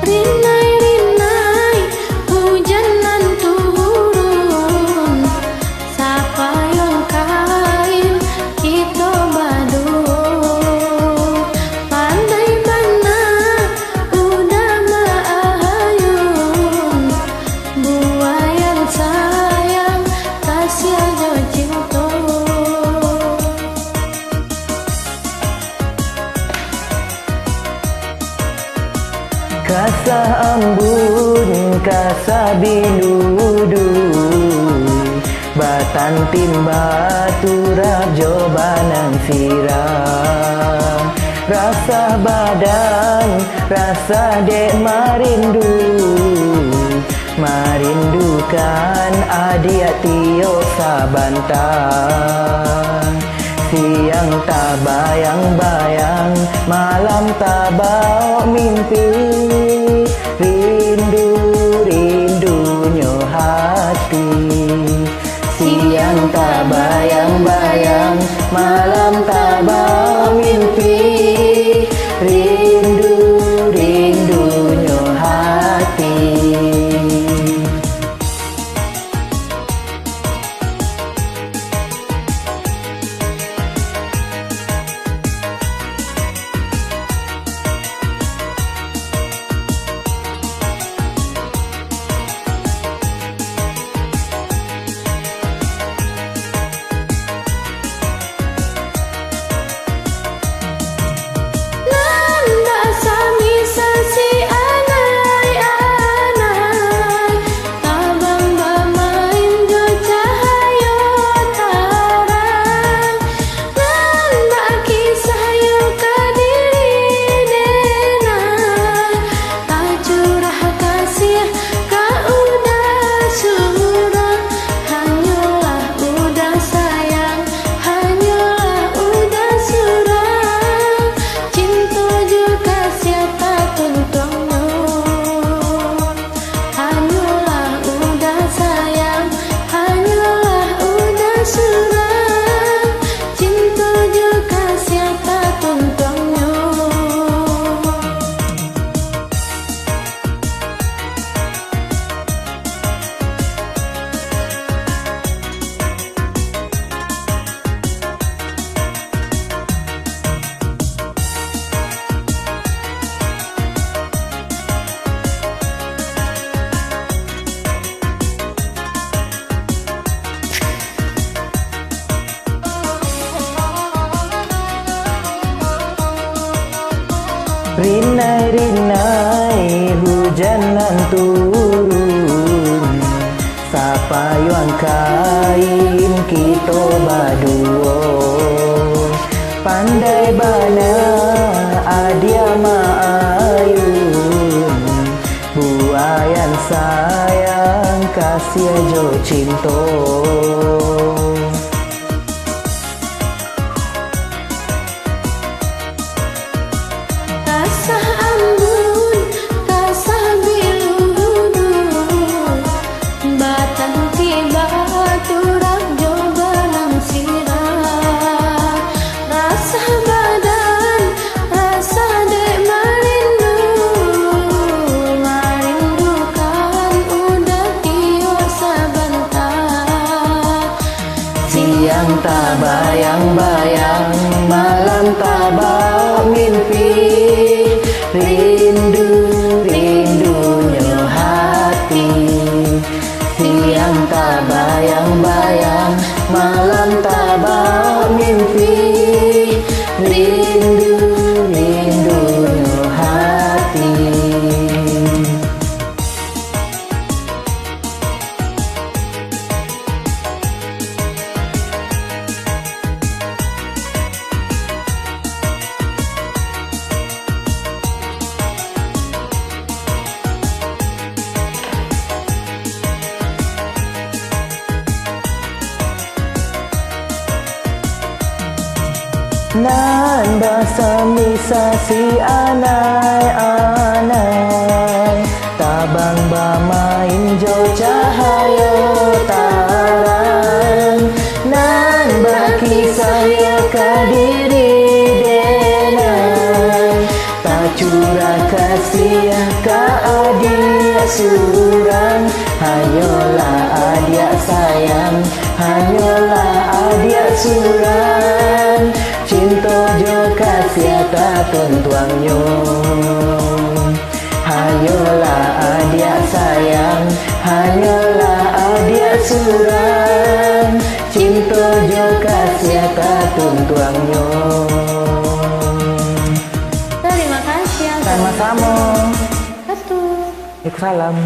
Rinai-rinai hujan nan turun, sapayung kain kita badut. Pandai mana udah maayun, buayan sayang kasih aja cinta. Kasah ambun, kasah biludui, batan timba turap jobanan siram. Rasa badan, rasa dek marindukan adik tio sabantang. Siang tak bayang-bayang, malam tak bau mimpi, rindu-rindunya hati. Siang tak bayang-bayang, malam tak bau mimpi, rindu-rindunya hati. Rinai-rinai hujan nan turun, sapayung kain kita badua. Pandai bana adia maayun, buayan sayang kasih jo cinta. Kasah ambun, kasah biludui, batan tiba turap jobanan sirah. Rasa badan, rasa dek marindukan udah tio sabantang. Siang tak bayang-bayang, malam tak bau mimpi, rindu-rindunya hati. Siang tak bayang-bayang, malam tak bau mimpi, rindu-rindunya hati. Nan basami si anai-anai, tabang bamain jo cahaya tarang. Nan baki saya kadiri denai, tak curah kasih ka surang. Hayolah adik sayang, hayolah adik surang. Cinta jo kasih tatun tuangnya. Hayolah adik sayang, hayolah adik surang. Cinta jo kasih tatun tuangnya. Terima kasih. Sama-sama. Satu. Salam.